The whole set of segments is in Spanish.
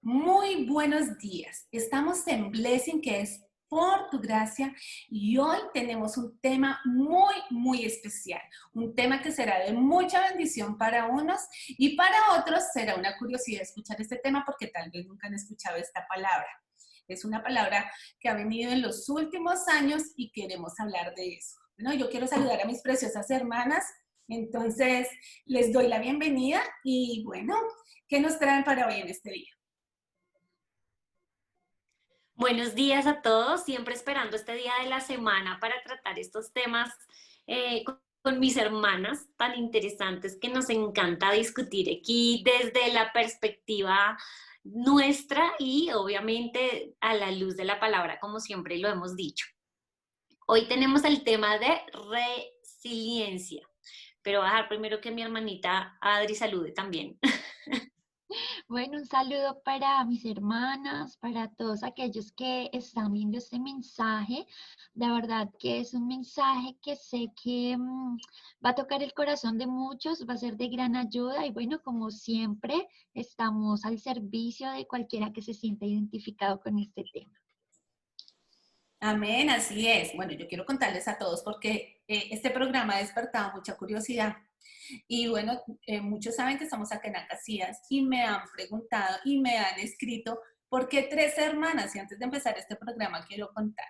Muy buenos días. Estamos en Blessing, que es por tu gracia, y hoy tenemos un tema muy especial, un tema que será de mucha bendición para unos y para otros será una curiosidad escuchar este tema porque tal vez nunca han escuchado esta palabra. Es una palabra que ha venido en los últimos años y queremos hablar de eso. Bueno, yo quiero saludar a mis preciosas hermanas, entonces les doy la bienvenida y bueno, ¿qué nos traen para hoy en este día? Buenos días a todos, siempre esperando este día de la semana para tratar estos temas con mis hermanas tan interesantes que nos encanta discutir aquí desde la perspectiva nuestra y obviamente a la luz de la palabra, como siempre lo hemos dicho. Hoy tenemos el tema de resiliencia, pero voy a dejar primero que mi hermanita Adri salude también. Bueno, un saludo para mis hermanas, para todos aquellos que están viendo este mensaje. La verdad que es un mensaje que sé que va a tocar el corazón de muchos, va a ser de gran ayuda y bueno, como siempre, estamos al servicio de cualquiera que se sienta identificado con este tema. Amén, así es. Bueno, yo quiero contarles a todos porque este programa ha despertado mucha curiosidad. Y bueno, muchos saben que estamos acá en Acacias y me han preguntado y me han escrito por qué tres hermanas. Y antes de empezar este programa quiero contar.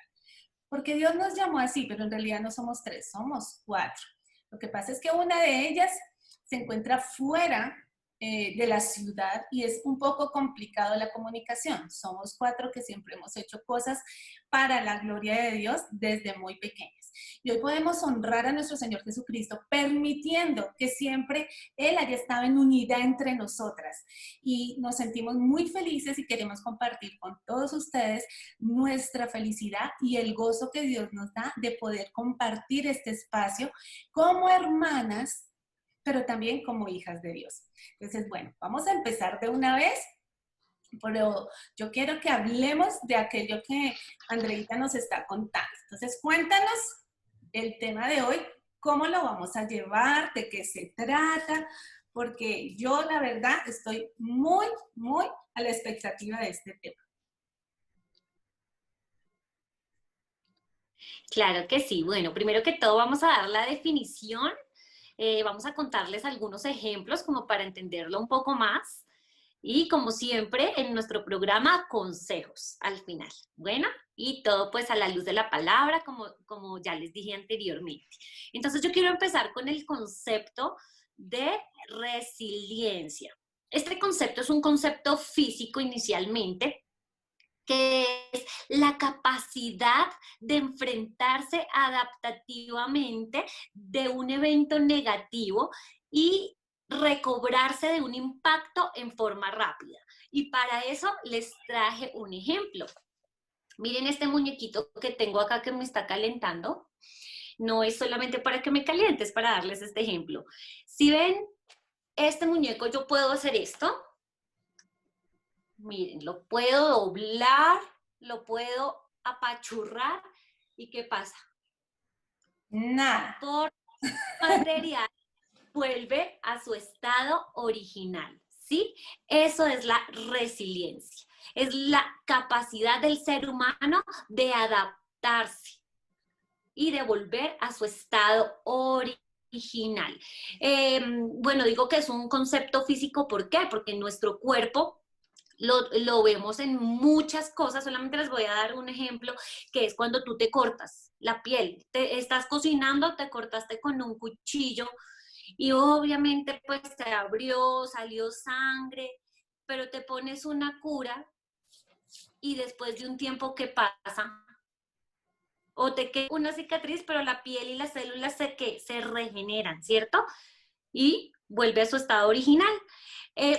Porque Dios nos llamó así, pero en realidad no somos tres, somos cuatro. Lo que pasa es que una de ellas se encuentra fuera de la ciudad y es un poco complicado la comunicación. Somos cuatro que siempre hemos hecho cosas para la gloria de Dios desde muy pequeñas. Y hoy podemos honrar a nuestro Señor Jesucristo permitiendo que siempre Él haya estado en unidad entre nosotras. Y nos sentimos muy felices y queremos compartir con todos ustedes nuestra felicidad y el gozo que Dios nos da de poder compartir este espacio como hermanas, pero también como hijas de Dios. Entonces, bueno, vamos a empezar de una vez, pero yo quiero que hablemos de aquello que Andreita nos está contando. Entonces, cuéntanos el tema de hoy, cómo lo vamos a llevar, de qué se trata, porque yo la verdad estoy muy a la expectativa de este tema. Claro que sí. Bueno, primero que todo vamos a dar la definición. Vamos a contarles algunos ejemplos como para entenderlo un poco más. Y como siempre, en nuestro programa, consejos al final. Bueno, y todo pues a la luz de la palabra, como ya les dije anteriormente. Entonces yo quiero empezar con el concepto de resiliencia. Este concepto es un concepto físico inicialmente, que es la capacidad de enfrentarse adaptativamente de un evento negativo y recobrarse de un impacto en forma rápida. Y para eso les traje un ejemplo. Miren este muñequito que tengo acá que me está calentando. No es solamente para que me caliente, es para darles este ejemplo. Si ven este muñeco, yo puedo hacer esto. Miren, lo puedo doblar, lo puedo apachurrar. ¿Y qué pasa? Nada. Por material vuelve a su estado original, ¿sí? Eso es la resiliencia. Es la capacidad del ser humano de adaptarse y de volver a su estado original. Bueno, digo que es un concepto físico, ¿por qué? Porque nuestro cuerpo lo vemos en muchas cosas, solamente les voy a dar un ejemplo, que es cuando tú te cortas la piel, te estás cocinando, te cortaste con un cuchillo y obviamente pues te abrió, salió sangre, pero te pones una cura y después de un tiempo, ¿qué pasa? O te queda una cicatriz, pero la piel y las células se regeneran, ¿cierto? Y vuelve a su estado original.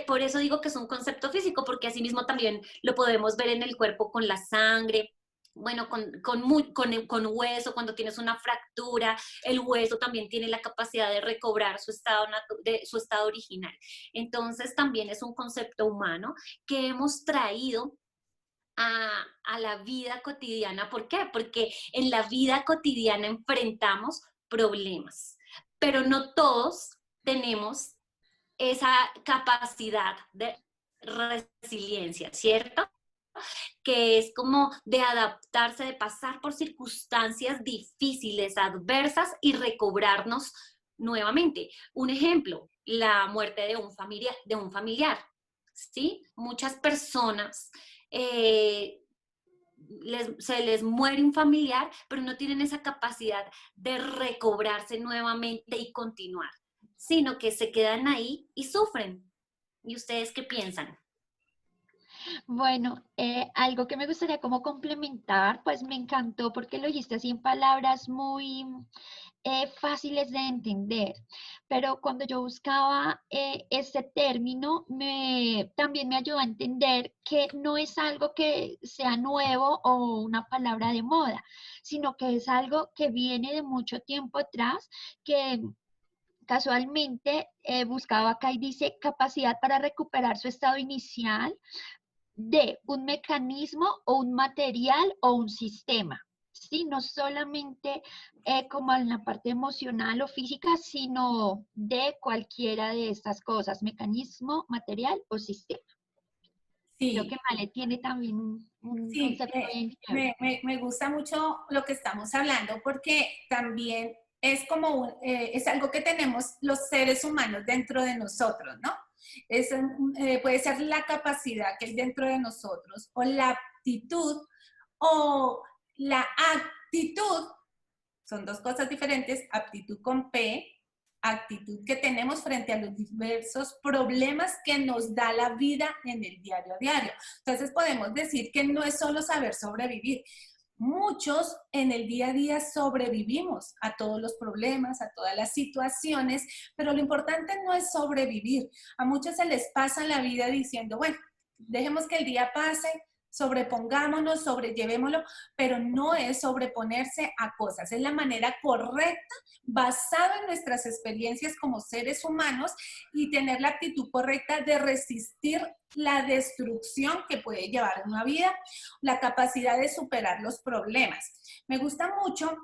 Por eso digo que es un concepto físico, porque asimismo también lo podemos ver en el cuerpo con la sangre, bueno, con hueso, cuando tienes una fractura, el hueso también tiene la capacidad de recobrar su estado original. Entonces también es un concepto humano que hemos traído a la vida cotidiana. ¿Por qué? Porque en la vida cotidiana enfrentamos problemas, pero no todos tenemos esa capacidad de resiliencia, ¿cierto? Que es como de adaptarse, de pasar por circunstancias difíciles, adversas y recobrarnos nuevamente. Un ejemplo, la muerte de un familiar, ¿sí? Muchas personas se les muere un familiar, pero no tienen esa capacidad de recobrarse nuevamente y continuar, sino que se quedan ahí y sufren. ¿Y ustedes qué piensan? Bueno, algo que me gustaría como complementar, pues me encantó porque lo dijiste así en palabras muy fáciles de entender, pero cuando yo buscaba este término, también me ayudó a entender que no es algo que sea nuevo o una palabra de moda, sino que es algo que viene de mucho tiempo atrás, que casualmente buscaba acá y dice capacidad para recuperar su estado inicial de un mecanismo o un material o un sistema. ¿Sí? No solamente como en la parte emocional o física, sino de cualquiera de estas cosas, mecanismo, material o sistema. Creo que Sí, Male tiene también un sí, concepto bien chévere. me gusta mucho lo que estamos hablando porque también es como es algo que tenemos los seres humanos dentro de nosotros, ¿no? Puede ser la capacidad que hay dentro de nosotros o la aptitud o la actitud, son dos cosas diferentes, aptitud con P, actitud que tenemos frente a los diversos problemas que nos da la vida en el diario a diario. Entonces podemos decir que no es solo saber sobrevivir. Muchos en el día a día sobrevivimos a todos los problemas, a todas las situaciones, pero lo importante no es sobrevivir. A muchos se les pasa la vida diciendo, bueno, dejemos que el día pase, sobrepongámonos, sobrellevémoslo, pero no es sobreponerse a cosas, es la manera correcta, basada en nuestras experiencias como seres humanos y tener la actitud correcta de resistir la destrucción que puede llevar una vida, la capacidad de superar los problemas. Me gusta mucho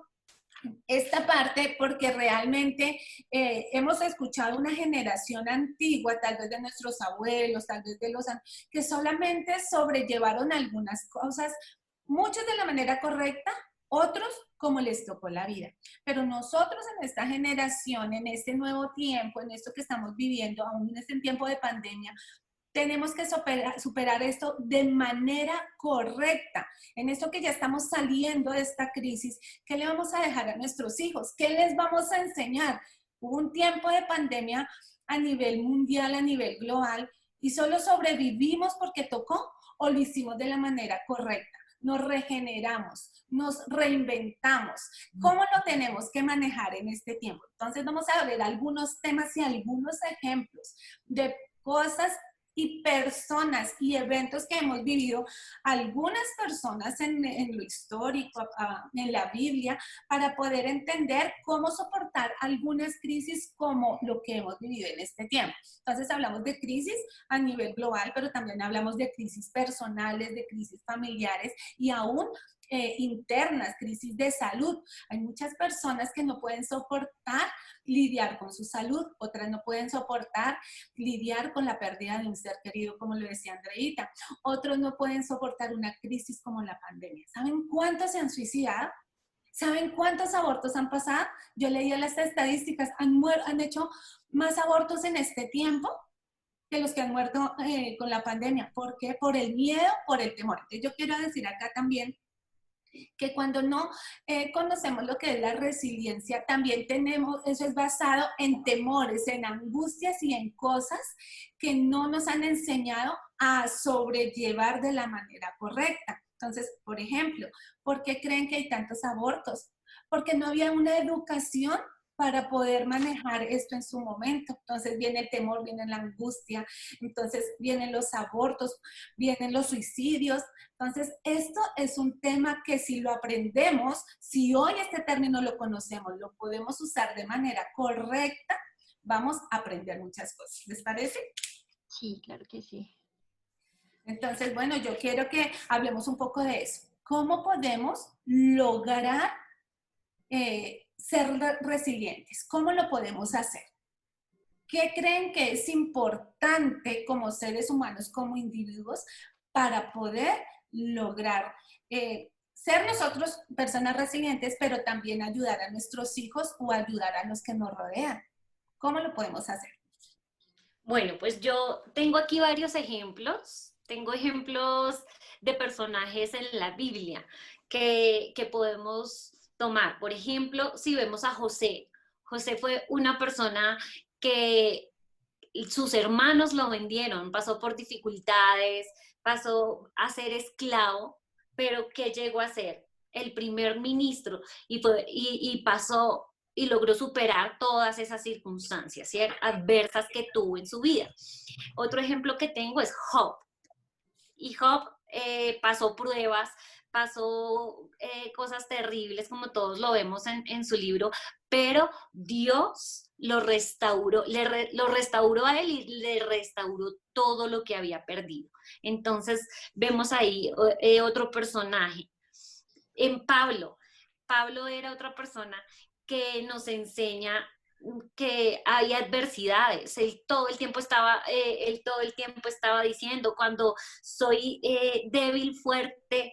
esta parte porque realmente hemos escuchado una generación antigua, tal vez de nuestros abuelos, tal vez de los que solamente sobrellevaron algunas cosas, muchos de la manera correcta, otros como les tocó la vida. Pero nosotros en esta generación, en este nuevo tiempo, en esto que estamos viviendo, aún en este tiempo de pandemia, tenemos que superar esto de manera correcta. En esto que ya estamos saliendo de esta crisis, ¿qué le vamos a dejar a nuestros hijos? ¿Qué les vamos a enseñar? Hubo un tiempo de pandemia a nivel mundial, a nivel global, y solo sobrevivimos porque tocó o lo hicimos de la manera correcta. Nos regeneramos, nos reinventamos. ¿Cómo lo tenemos que manejar en este tiempo? Entonces vamos a ver algunos temas y algunos ejemplos de cosas y personas y eventos que hemos vivido algunas personas en lo histórico, en la Biblia, para poder entender cómo soportar algunas crisis como lo que hemos vivido en este tiempo. Entonces hablamos de crisis a nivel global, pero también hablamos de crisis personales, de crisis familiares y aún internas, crisis de salud. Hay muchas personas que no pueden soportar lidiar con su salud, otras no pueden soportar lidiar con la pérdida de un ser querido, como lo decía Andreita, otros no pueden soportar una crisis como la pandemia. ¿Saben cuántos se han suicidado? ¿Saben cuántos abortos han pasado? Yo leía las estadísticas, han hecho más abortos en este tiempo que los que han muerto con la pandemia. ¿Por qué? Por el miedo, por el temor. Entonces yo quiero decir acá también que cuando no conocemos lo que es la resiliencia, también tenemos, eso es basado en temores, en angustias y en cosas que no nos han enseñado a sobrellevar de la manera correcta. Entonces, por ejemplo, ¿por qué creen que hay tantos abortos? Porque no había una educación para poder manejar esto en su momento. Entonces viene el temor, viene la angustia, entonces vienen los abortos, vienen los suicidios. Entonces, esto es un tema que si lo aprendemos, si hoy este término lo conocemos, lo podemos usar de manera correcta, vamos a aprender muchas cosas. ¿Les parece? Sí, claro que sí. Entonces, bueno, yo quiero que hablemos un poco de eso. ¿Cómo podemos lograr ser resilientes? ¿Cómo lo podemos hacer? ¿Qué creen que es importante como seres humanos, como individuos, para poder lograr ser nosotros personas resilientes, pero también ayudar a nuestros hijos o ayudar a los que nos rodean? ¿Cómo lo podemos hacer? Bueno, pues yo tengo aquí varios ejemplos. Tengo ejemplos de personajes en la Biblia que podemos tomar. Por ejemplo, si vemos a José. José fue una persona que sus hermanos lo vendieron, pasó por dificultades, pasó a ser esclavo, pero ¿qué llegó a ser? El primer ministro y pasó y logró superar todas esas circunstancias, ¿sí?, adversas que tuvo en su vida. Otro ejemplo que tengo es Job. Y Job pasó pruebas, pasó cosas terribles, como todos lo vemos en su libro, pero Dios lo restauró, lo restauró a él y le restauró todo lo que había perdido. Entonces vemos ahí otro personaje. En Pablo, Pablo era otra persona que nos enseña que hay adversidades. Él todo el tiempo estaba diciendo, cuando soy débil, fuerte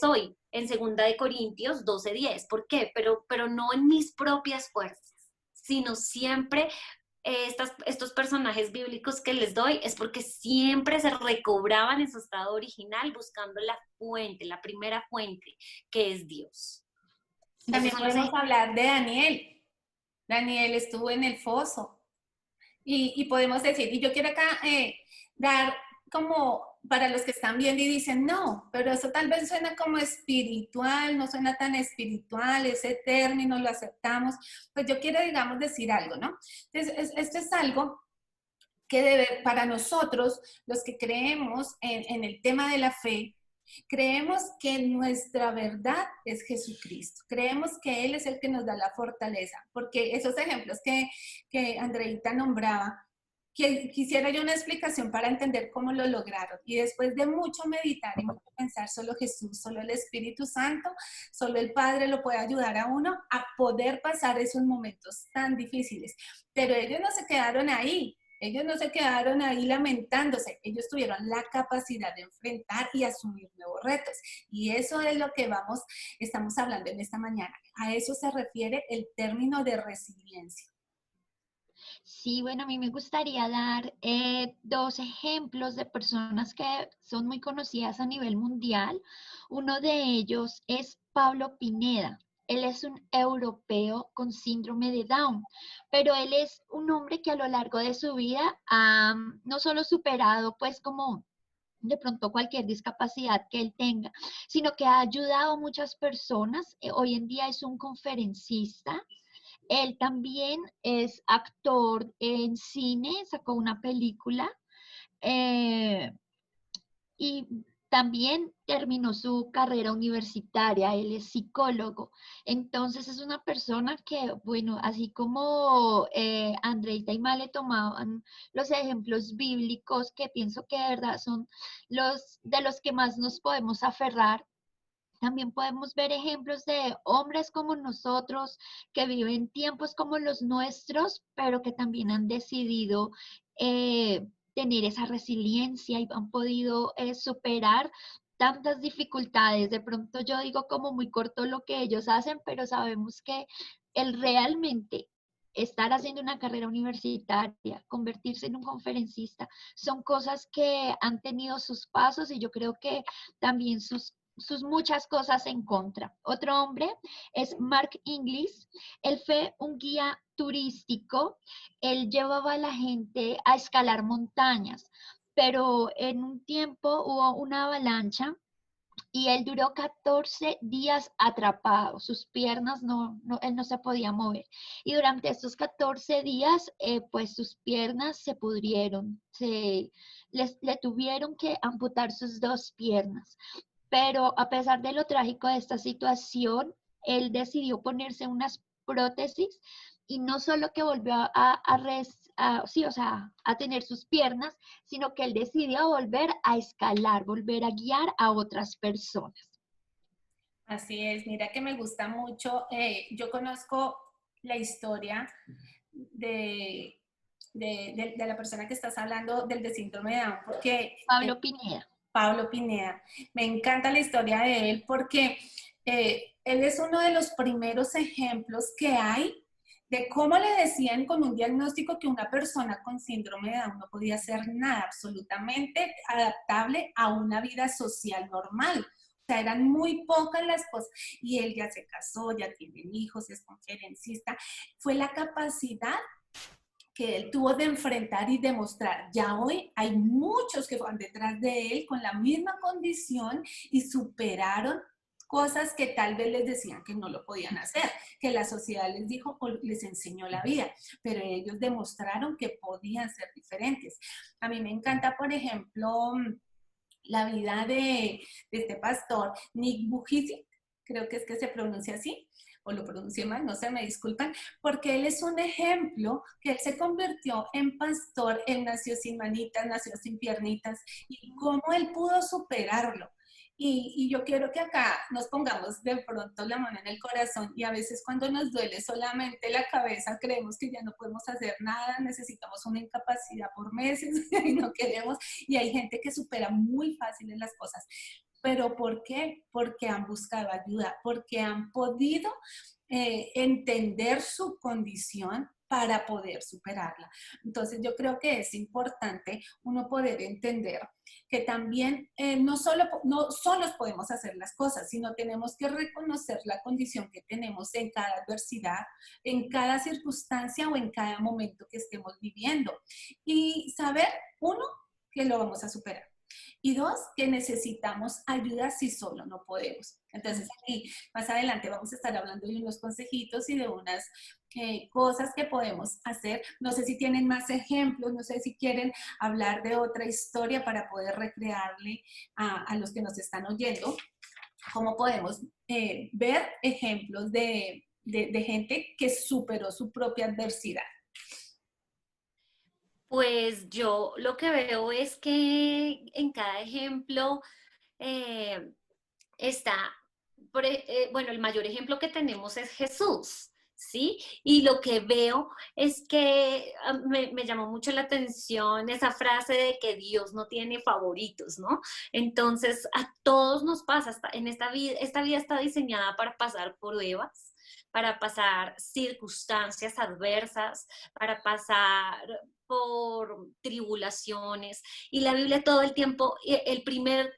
soy, en 2 Corintios 12:10. ¿Por qué? Pero no en mis propias fuerzas, sino siempre estos personajes bíblicos que les doy es porque siempre se recobraban en su estado original buscando la fuente, la primera fuente, que es Dios. Esos También son los podemos ejemplos. hablar de Daniel. Daniel estuvo en el foso y podemos decir, y yo quiero acá dar como para los que están viendo y dicen, no, pero eso tal vez suena como espiritual, no suena tan espiritual, ese término lo aceptamos, pues yo quiero, digamos, decir algo, ¿no? Entonces, esto es algo que debe, para nosotros, los que creemos en el tema de la fe, creemos que nuestra verdad es Jesucristo. Creemos que Él es el que nos da la fortaleza. Porque esos ejemplos que Andreita nombraba, que quisiera yo una explicación para entender cómo lo lograron. Y después de mucho meditar y mucho pensar, solo Jesús, solo el Espíritu Santo, solo el Padre lo puede ayudar a uno a poder pasar esos momentos tan difíciles. Pero ellos no se quedaron ahí. Ellos no se quedaron ahí lamentándose, ellos tuvieron la capacidad de enfrentar y asumir nuevos retos. Y eso es lo que estamos hablando en esta mañana. A eso se refiere el término de resiliencia. Sí, bueno, a mí me gustaría dar dos ejemplos de personas que son muy conocidas a nivel mundial. Uno de ellos es Pablo Pineda. Él es un europeo con síndrome de Down, pero él es un hombre que a lo largo de su vida ha no solo superado pues como de pronto cualquier discapacidad que él tenga, sino que ha ayudado a muchas personas. Hoy en día es un conferencista. Él también es actor en cine, sacó una película eh, y también terminó su carrera universitaria. Él es psicólogo. Entonces es una persona que, bueno, así como Andreita y Male tomaban los ejemplos bíblicos, que pienso que de verdad son los de los que más nos podemos aferrar. También podemos ver ejemplos de hombres como nosotros que viven tiempos como los nuestros, pero que también han decidido tener esa resiliencia y han podido superar tantas dificultades. De pronto yo digo como muy corto lo que ellos hacen, pero sabemos que el realmente estar haciendo una carrera universitaria, convertirse en un conferencista, son cosas que han tenido sus pasos y yo creo que también sus muchas cosas en contra. Otro hombre es Mark Inglis. Él fue un guía turístico. Él llevaba a la gente a escalar montañas, pero en un tiempo hubo una avalancha y él duró 14 días atrapado, sus piernas él no se podía mover. Y durante estos 14 días, pues sus piernas se pudrieron, le tuvieron que amputar sus dos piernas. Pero a pesar de lo trágico de esta situación, él decidió ponerse unas prótesis y no solo que volvió sí, o sea, a tener sus piernas, sino que él decidió volver a escalar, volver a guiar a otras personas. Así es, mira que me gusta mucho. Yo conozco la historia de la persona que estás hablando de síndrome de Down, porque Pablo Pineda. Pablo Pineda, me encanta la historia de él porque él es uno de los primeros ejemplos que hay de cómo le decían con un diagnóstico que una persona con síndrome de Down no podía hacer nada absolutamente adaptable a una vida social normal. O sea, eran muy pocas las cosas. Y él ya se casó, ya tiene hijos, es conferencista. Fue la capacidad que él tuvo de enfrentar y demostrar. Ya hoy hay muchos que van detrás de él con la misma condición y superaron cosas que tal vez les decían que no lo podían hacer, que la sociedad les dijo o les enseñó la vida, pero ellos demostraron que podían ser diferentes. A mí me encanta, por ejemplo, la vida de este pastor, Nick Vujicic, creo que es que se pronuncia así, o lo pronuncié mal, no sé, me disculpan, porque él es un ejemplo que él se convirtió en pastor, él nació sin manitas, nació sin piernitas, y cómo él pudo superarlo. Y yo quiero que acá nos pongamos de pronto la mano en el corazón y a veces cuando nos duele solamente la cabeza creemos que ya no podemos hacer nada, necesitamos una incapacidad por meses y no queremos. Y hay gente que supera muy fácil en las cosas. ¿Pero por qué? Porque han buscado ayuda, porque han podido entender su condición para poder superarla. Entonces yo creo que es importante uno poder entender que también no solos podemos hacer las cosas, sino tenemos que reconocer la condición que tenemos en cada adversidad, en cada circunstancia o en cada momento que estemos viviendo. Y saber, uno, que lo vamos a superar. Y dos, que necesitamos ayuda si solo no podemos. Entonces, aquí más adelante vamos a estar hablando de unos consejitos y de unas cosas que podemos hacer. No sé si tienen más ejemplos, no sé si quieren hablar de otra historia para poder recrearle a los que nos están oyendo cómo podemos ver ejemplos de gente que superó su propia adversidad. Pues yo lo que veo es que en cada ejemplo está, bueno, el mayor ejemplo que tenemos es Jesús, ¿sí? Y lo que veo es que me llamó mucho la atención esa frase de que Dios no tiene favoritos, ¿no? Entonces, a todos nos pasa, en esta vida está diseñada para pasar pruebas, para pasar circunstancias adversas, para pasar por tribulaciones. Y la Biblia todo el tiempo, el primer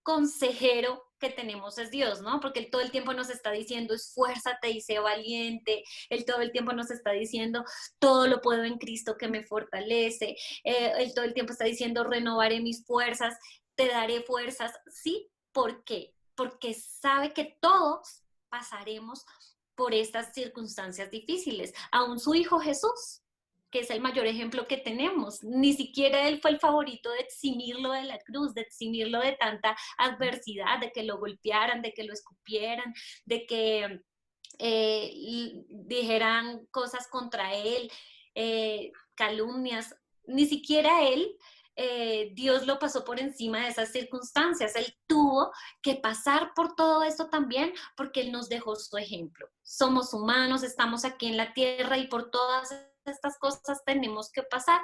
consejero que tenemos es Dios, ¿no? Porque Él todo el tiempo nos está diciendo, esfuérzate y sé valiente. Él todo el tiempo nos está diciendo, todo lo puedo en Cristo que me fortalece. Él todo el tiempo está diciendo, renovaré mis fuerzas, te daré fuerzas. ¿Sí? ¿Por qué? Porque sabe que todos pasaremos por estas circunstancias difíciles. Aún su Hijo Jesús, que es el mayor ejemplo que tenemos. Ni siquiera él fue el favorito de eximirlo de la cruz, de eximirlo de tanta adversidad, de que lo golpearan, de que lo escupieran, de que dijeran cosas contra él, calumnias. Ni siquiera él, Dios lo pasó por encima de esas circunstancias. Él tuvo que pasar por todo esto también porque Él nos dejó su ejemplo. Somos humanos, estamos aquí en la tierra y por todas estas cosas tenemos que pasar.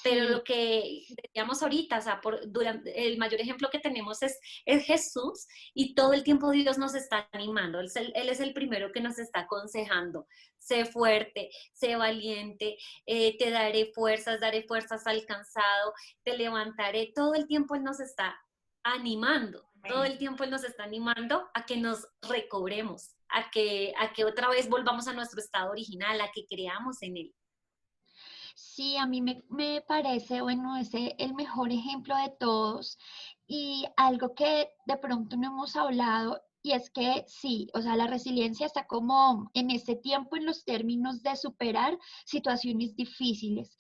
Pero Sí. lo que decíamos ahorita, o sea, durante, el mayor ejemplo que tenemos es Jesús y todo el tiempo Dios nos está animando. Él es el primero que nos está aconsejando. Sé fuerte, sé valiente, daré fuerzas al cansado, te levantaré. Todo el tiempo Él nos está animando. Todo el tiempo Él nos está animando a que nos recobremos, a que otra vez volvamos a nuestro estado original, a que creamos en Él. Sí, a mí me parece, bueno, ese el mejor ejemplo de todos y algo que de pronto no hemos hablado y es que sí, o sea, la resiliencia está como en ese tiempo en los términos de superar situaciones difíciles,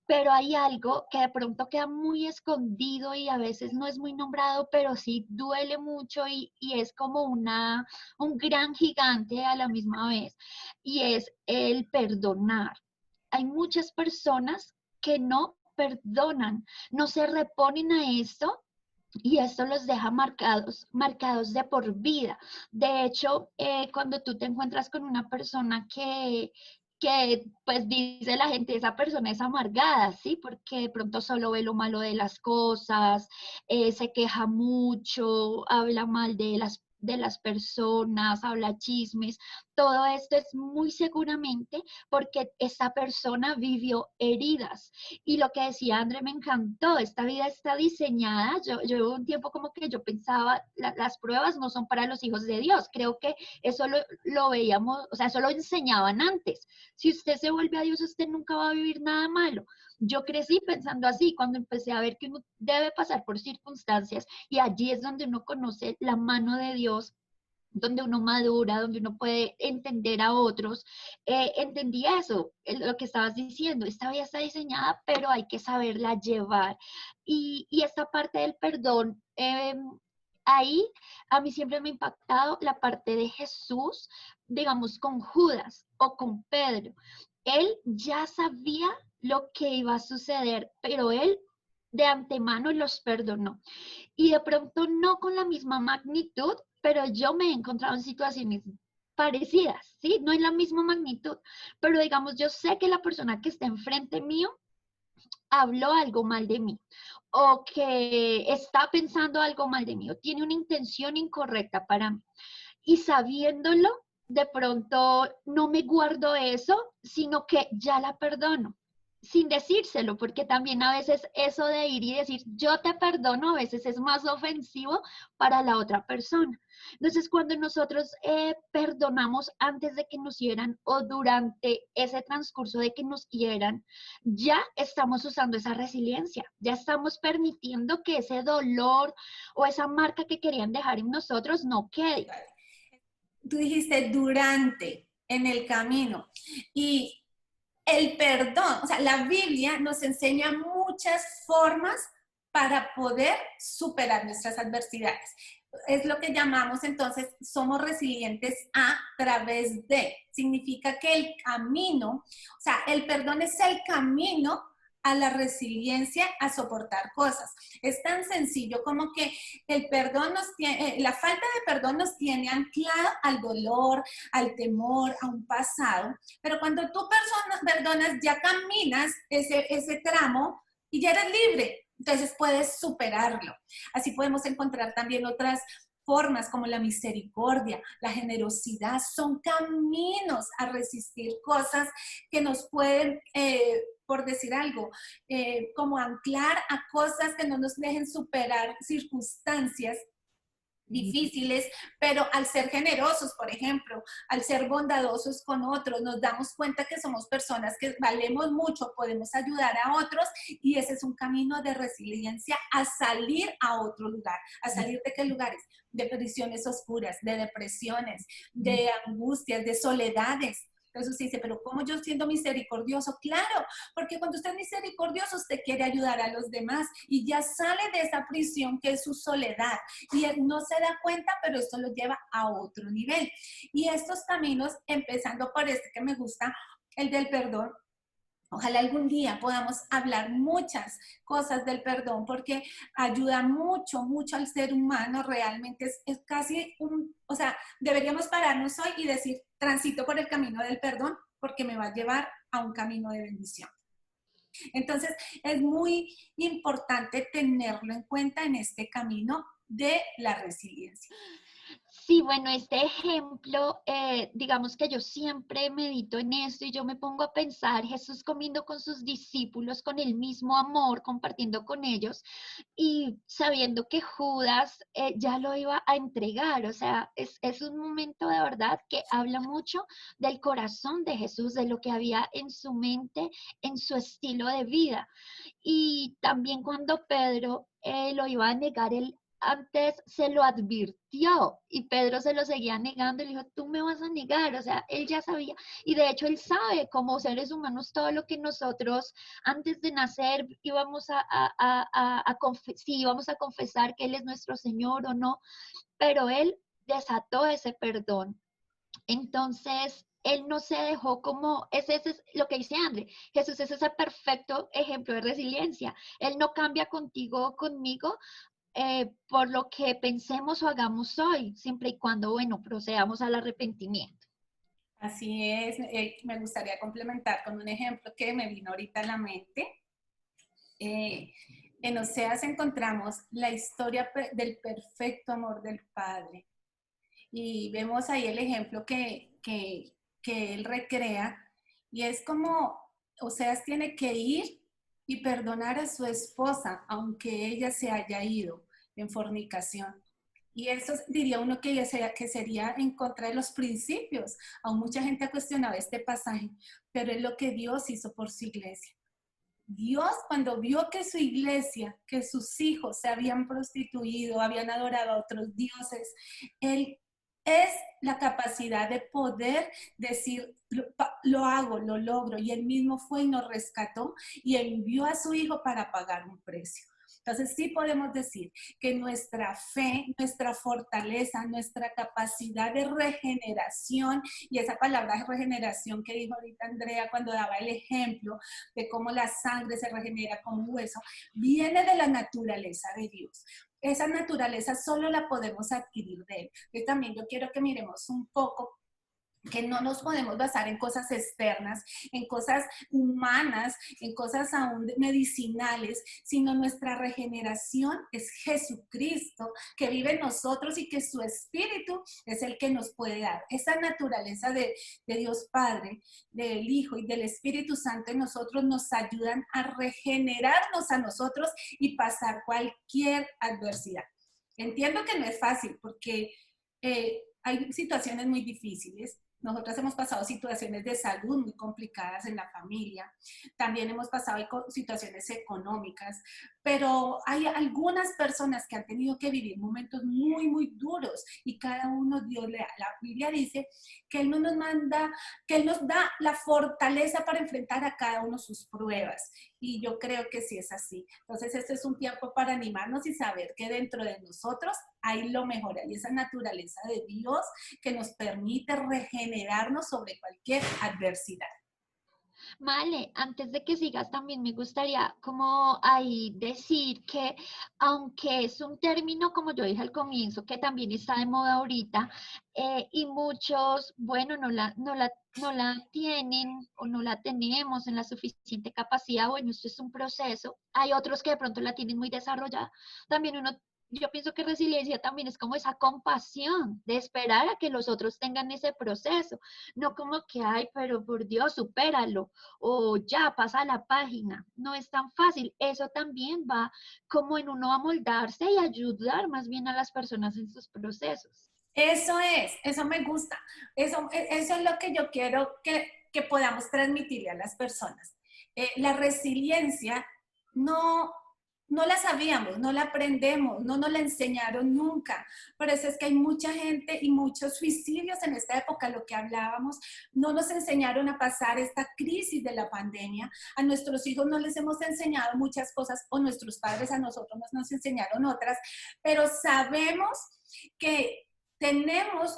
pero hay algo que de pronto queda muy escondido y a veces no es muy nombrado, pero sí duele mucho y es como un gran gigante a la misma vez y es el perdonar. Hay muchas personas que no perdonan, no se reponen a esto y esto los deja marcados, marcados de por vida. De hecho, cuando tú te encuentras con una persona que pues dice la gente, esa persona es amargada, ¿sí? Porque de pronto solo ve lo malo de las cosas, se queja mucho, habla mal de las personas, habla chismes. Todo esto es muy seguramente porque esta persona vivió heridas. Y lo que decía André me encantó, esta vida está diseñada, yo un tiempo como que yo pensaba, las pruebas no son para los hijos de Dios, creo que eso lo veíamos, o sea, eso lo enseñaban antes. Si usted se vuelve a Dios, usted nunca va a vivir nada malo. Yo crecí pensando así cuando empecé a ver que uno debe pasar por circunstancias y allí es donde uno conoce la mano de Dios, donde uno madura, donde uno puede entender a otros. Entendí eso, lo que estabas diciendo, esta vida está diseñada, pero hay que saberla llevar. Y esta parte del perdón, ahí a mí siempre me ha impactado la parte de Jesús, digamos, con Judas o con Pedro. Él ya sabía lo que iba a suceder, pero él de antemano los perdonó. Y de pronto no con la misma magnitud, pero yo me he encontrado en situaciones parecidas, ¿sí? No en la misma magnitud, pero digamos, yo sé que la persona que está enfrente mío habló algo mal de mí o que está pensando algo mal de mí o tiene una intención incorrecta para mí. Y sabiéndolo, de pronto no me guardo eso, sino que ya la perdono sin decírselo, porque también a veces eso de ir y decir yo te perdono a veces es más ofensivo para la otra persona. Entonces, cuando nosotros perdonamos antes de que nos hieran o durante ese transcurso de que nos hieran, ya estamos usando esa resiliencia, ya estamos permitiendo que ese dolor o esa marca que querían dejar en nosotros no quede. Tú dijiste durante, en el camino. Y el perdón, o sea, la Biblia nos enseña muchas formas para poder superar nuestras adversidades. Es lo que llamamos entonces, somos resilientes a través de. Significa que el camino, o sea, el perdón es el camino a la resiliencia, a soportar cosas. Es tan sencillo como que el perdón nos tiene, la falta de perdón nos tiene anclado al dolor, al temor, a un pasado, pero cuando tú perdonas, ya caminas ese tramo y ya eres libre, entonces puedes superarlo. Así podemos encontrar también otras formas como la misericordia, la generosidad, son caminos a resistir cosas que nos pueden, por decir algo, como anclar a cosas que no nos dejen superar circunstancias difíciles, pero al ser generosos, por ejemplo, al ser bondadosos con otros, nos damos cuenta que somos personas que valemos mucho, podemos ayudar a otros y ese es un camino de resiliencia a salir a otro lugar. ¿A salir de qué lugares? De prisiones oscuras, de depresiones, de angustias, de soledades. Entonces usted dice, pero ¿cómo yo siendo misericordioso? Claro, porque cuando usted es misericordioso, usted quiere ayudar a los demás y ya sale de esa prisión que es su soledad. Y él no se da cuenta, pero esto lo lleva a otro nivel. Y estos caminos, empezando por este que me gusta, el del perdón, ojalá algún día podamos hablar muchas cosas del perdón porque ayuda mucho, mucho al ser humano. Realmente es casi o sea, deberíamos pararnos hoy y decir, transito por el camino del perdón porque me va a llevar a un camino de bendición. Entonces, es muy importante tenerlo en cuenta en este camino de la resiliencia. Sí, bueno, este ejemplo, digamos que yo siempre medito en esto y yo me pongo a pensar, Jesús comiendo con sus discípulos con el mismo amor, compartiendo con ellos y sabiendo que Judas ya lo iba a entregar, o sea, es un momento de verdad que habla mucho del corazón de Jesús, de lo que había en su mente, en su estilo de vida. Y también cuando Pedro lo iba a negar, él antes se lo advirtió y Pedro se lo seguía negando y le dijo, tú me vas a negar, o sea, él ya sabía y de hecho él sabe como seres humanos todo lo que nosotros antes de nacer íbamos si íbamos a confesar que Él es nuestro Señor o no, pero Él desató ese perdón. Entonces, Él no se dejó como, ese es lo que dice André, Jesús es ese perfecto ejemplo de resiliencia. Él no cambia contigo o conmigo por lo que pensemos o hagamos hoy, siempre y cuando, bueno, procedamos al arrepentimiento. Así es, me gustaría complementar con un ejemplo que me vino ahorita a la mente. En Oseas encontramos la historia del perfecto amor del Padre y vemos ahí el ejemplo que él recrea y es como Oseas tiene que ir y perdonar a su esposa aunque ella se haya ido en fornicación. Y eso diría uno que sería en contra de los principios. Aún mucha gente ha cuestionado este pasaje, pero es lo que Dios hizo por su iglesia. Dios, cuando vio que su iglesia, que sus hijos se habían prostituido, habían adorado a otros dioses, Él es la capacidad de poder decir, lo hago, lo logro. Y Él mismo fue y nos rescató y envió a su hijo para pagar un precio. Entonces sí podemos decir que nuestra fe, nuestra fortaleza, nuestra capacidad de regeneración, y esa palabra de regeneración que dijo ahorita Andrea cuando daba el ejemplo de cómo la sangre se regenera con un hueso, viene de la naturaleza de Dios. Esa naturaleza solo la podemos adquirir de Él. Entonces también yo quiero que miremos un poco que no nos podemos basar en cosas externas, en cosas humanas, en cosas aún medicinales, sino nuestra regeneración es Jesucristo que vive en nosotros y que su Espíritu es el que nos puede dar. Esa naturaleza de Dios Padre, del Hijo y del Espíritu Santo en nosotros nos ayudan a regenerarnos a nosotros y pasar cualquier adversidad. Entiendo que no es fácil porque hay situaciones muy difíciles. Nosotras hemos pasado situaciones de salud muy complicadas en la familia, también hemos pasado situaciones económicas, pero hay algunas personas que han tenido que vivir momentos muy, muy duros y cada uno, la Biblia dice que Él no nos manda, que Él nos da la fortaleza para enfrentar a cada uno sus pruebas. Y yo creo que sí es así. Entonces, este es un tiempo para animarnos y saber que dentro de nosotros hay lo mejor, hay esa naturaleza de Dios que nos permite regenerarnos sobre cualquier adversidad. Vale, antes de que sigas, también me gustaría como ahí decir que aunque es un término, como yo dije al comienzo, que también está de moda ahorita, y muchos, bueno, no la tienen o no la tenemos en la suficiente capacidad, bueno, esto es un proceso, hay otros que de pronto la tienen muy desarrollada, también yo pienso que resiliencia también es como esa compasión de esperar a que los otros tengan ese proceso, no como que, ay, pero por Dios, supéralo, o ya, pasa la página. No es tan fácil. Eso también va como en uno amoldarse y ayudar más bien a las personas en sus procesos. Eso me gusta, eso es lo que yo quiero que podamos transmitirle a las personas. La resiliencia no, no la sabíamos, no la aprendemos, no nos la enseñaron nunca. Por eso es que hay mucha gente y muchos suicidios en esta época, lo que hablábamos, no nos enseñaron a pasar esta crisis de la pandemia. A nuestros hijos no les hemos enseñado muchas cosas o nuestros padres a nosotros nos enseñaron otras, pero sabemos que tenemos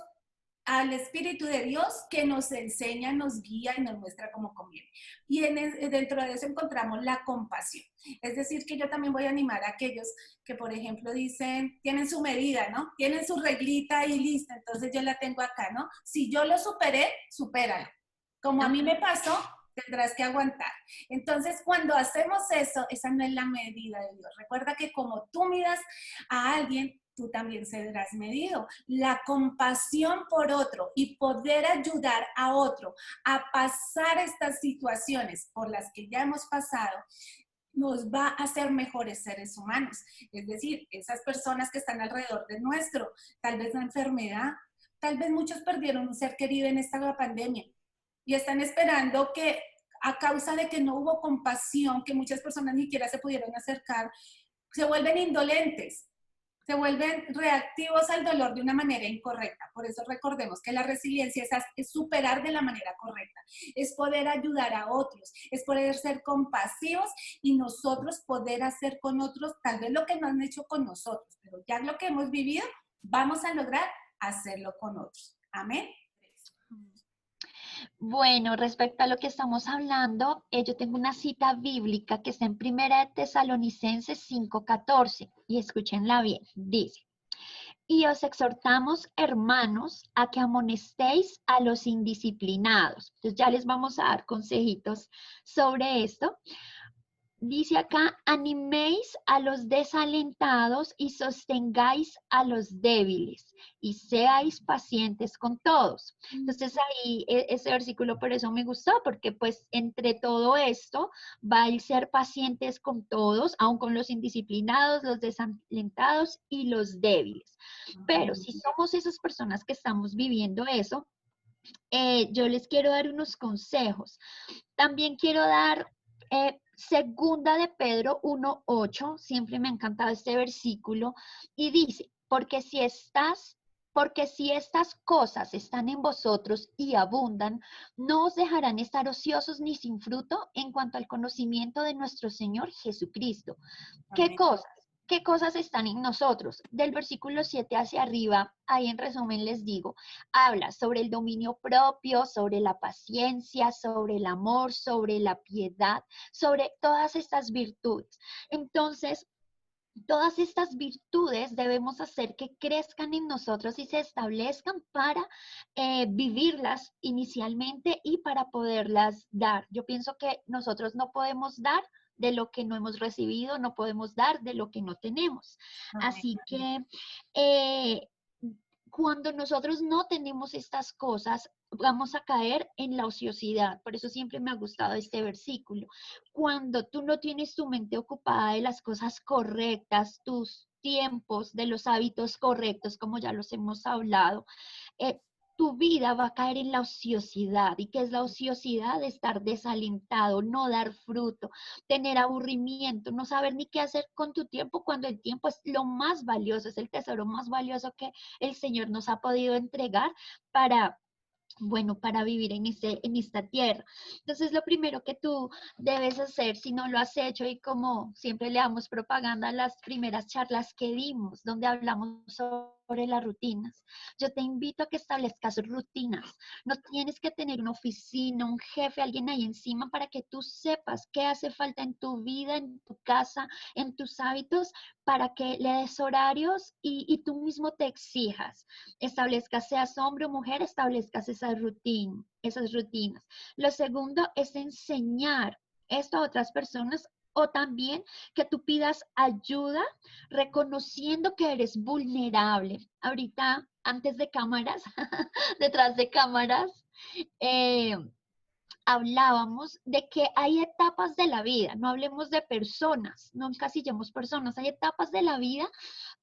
al Espíritu de Dios que nos enseña, nos guía y nos muestra cómo conviene. Y dentro de eso encontramos la compasión. Es decir, que yo también voy a animar a aquellos que, por ejemplo, dicen, tienen su medida, ¿no? Tienen su reglita y lista, entonces yo la tengo acá, ¿no? Si yo lo superé, supéralo. Como a mí me pasó, tendrás que aguantar. Entonces, cuando hacemos eso, esa no es la medida de Dios. Recuerda que como tú miras a alguien, tú también serás medido. La compasión por otro y poder ayudar a otro a pasar estas situaciones por las que ya hemos pasado, nos va a hacer mejores seres humanos. Es decir, esas personas que están alrededor de nuestro, tal vez la enfermedad, tal vez muchos perdieron un ser querido en esta pandemia y están esperando que a causa de que no hubo compasión, que muchas personas ni siquiera se pudieron acercar, se vuelven indolentes, se vuelven reactivos al dolor de una manera incorrecta. Por eso recordemos que la resiliencia es superar de la manera correcta, es poder ayudar a otros, es poder ser compasivos y nosotros poder hacer con otros tal vez lo que no han hecho con nosotros, pero ya lo que hemos vivido, vamos a lograr hacerlo con otros. Amén. Bueno, respecto a lo que estamos hablando, yo tengo una cita bíblica que está en Primera de Tesalonicenses 5:14 y escúchenla bien. Dice, Y os exhortamos, hermanos, a que amonestéis a los indisciplinados. Entonces ya les vamos a dar consejitos sobre esto. Dice acá, animéis a los desalentados y sostengáis a los débiles y seáis pacientes con todos. Entonces ahí ese versículo por eso me gustó, porque pues entre todo esto va a ser pacientes con todos, aun con los indisciplinados, los desalentados y los débiles. Pero si somos esas personas que estamos viviendo eso, yo les quiero dar unos consejos. También quiero dar segunda de Pedro 1:8, siempre me ha encantado este versículo, y dice, porque si estas cosas están en vosotros y abundan, no os dejarán estar ociosos ni sin fruto en cuanto al conocimiento de nuestro Señor Jesucristo. ¿Qué Amén. cosas? ¿Qué cosas están en nosotros? Del versículo 7 hacia arriba, ahí en resumen les digo, habla sobre el dominio propio, sobre la paciencia, sobre el amor, sobre la piedad, sobre todas estas virtudes. Entonces, todas estas virtudes debemos hacer que crezcan en nosotros y se establezcan para vivirlas inicialmente y para poderlas dar. Yo pienso que nosotros no podemos dar de lo que no hemos recibido, no podemos dar de lo que no tenemos. Amén. Así que eh, cuando nosotros no tenemos estas cosas, vamos a caer en la ociosidad. Por eso siempre me ha gustado este versículo. Cuando tú no tienes tu mente ocupada de las cosas correctas, tus tiempos, de los hábitos correctos, como ya los hemos hablado, eh, tu vida va a caer en la ociosidad. ¿Y qué es la ociosidad? Estar desalentado, no dar fruto, tener aburrimiento, no saber ni qué hacer con tu tiempo cuando el tiempo es lo más valioso, es el tesoro más valioso que el Señor nos ha podido entregar para, bueno, para vivir en esta tierra. Entonces, lo primero que tú debes hacer, si no lo has hecho, y como siempre le damos propaganda a las primeras charlas que dimos, donde hablamos sobre las rutinas, yo te invito a que establezcas rutinas. No tienes que tener una oficina, un jefe, alguien ahí encima para que tú sepas qué hace falta en tu vida, en tu casa, en tus hábitos, para que le des horarios y tú mismo te exijas. Establezcas, seas hombre o mujer, establezcas esas rutinas. Lo segundo es enseñar esto a otras personas o también que tú pidas ayuda reconociendo que eres vulnerable. Ahorita, antes de cámaras, detrás de cámaras, eh, hablábamos de que hay etapas de la vida, no hablemos de personas, no encasillemos personas, hay etapas de la vida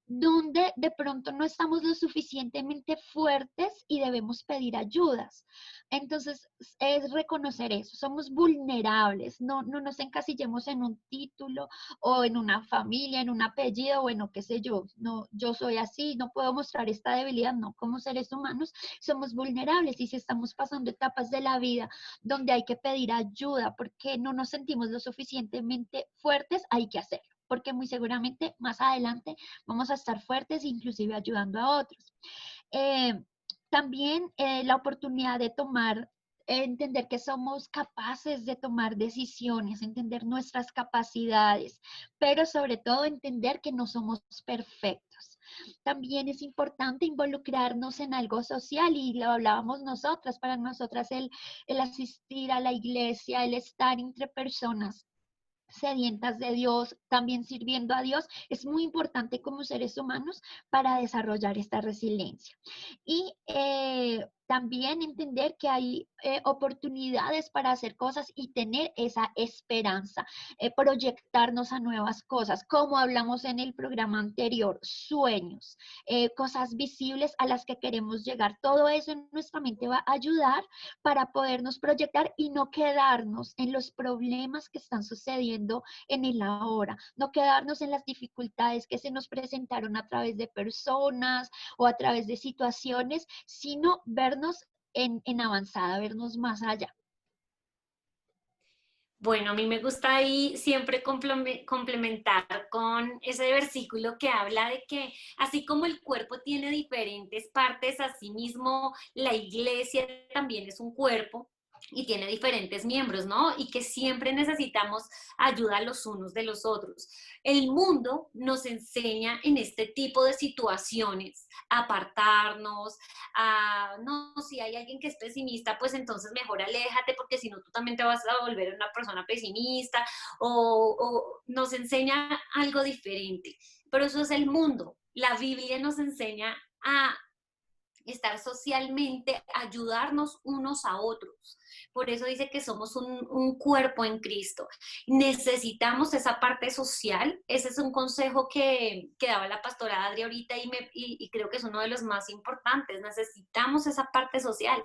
donde de pronto no estamos lo suficientemente fuertes y debemos pedir ayudas. Entonces, es reconocer eso, somos vulnerables, no nos encasillemos en un título o en una familia, en un apellido, bueno, qué sé yo, no, yo soy así, no puedo mostrar esta debilidad, no, como seres humanos somos vulnerables y si estamos pasando etapas de la vida donde hay que pedir ayuda porque no nos sentimos lo suficientemente fuertes, hay que hacerlo porque muy seguramente más adelante vamos a estar fuertes, inclusive ayudando a otros. También la oportunidad de tomar, entender que somos capaces de tomar decisiones, entender nuestras capacidades, pero sobre todo entender que no somos perfectos. También es importante involucrarnos en algo social y lo hablábamos nosotras, para nosotras el asistir a la iglesia, el estar entre personas sedientas de Dios, también sirviendo a Dios, es muy importante como seres humanos para desarrollar esta resiliencia. Y también entender que hay oportunidades para hacer cosas y tener esa esperanza, proyectarnos a nuevas cosas, como hablamos en el programa anterior, sueños, cosas visibles a las que queremos llegar. Todo eso en nuestra mente va a ayudar para podernos proyectar y no quedarnos en los problemas que están sucediendo en el ahora, no quedarnos en las dificultades que se nos presentaron a través de personas o a través de situaciones, sino vernos en avanzada, vernos más allá. Bueno, a mí me gusta ahí siempre complementar con ese versículo que habla de que así como el cuerpo tiene diferentes partes, así mismo la iglesia también es un cuerpo. y tiene diferentes miembros, ¿no? Y que siempre necesitamos ayuda los unos de los otros. El mundo nos enseña en este tipo de situaciones a apartarnos, a, no, si hay alguien que es pesimista, pues entonces mejor aléjate porque si no tú también te vas a volver una persona pesimista o nos enseña algo diferente. Pero eso es el mundo. La Biblia nos enseña a estar socialmente, ayudarnos unos a otros. Por eso dice que somos un cuerpo en Cristo. Necesitamos esa parte social. Ese es un consejo que daba la pastora Adri ahorita y creo que es uno de los más importantes. Necesitamos esa parte social.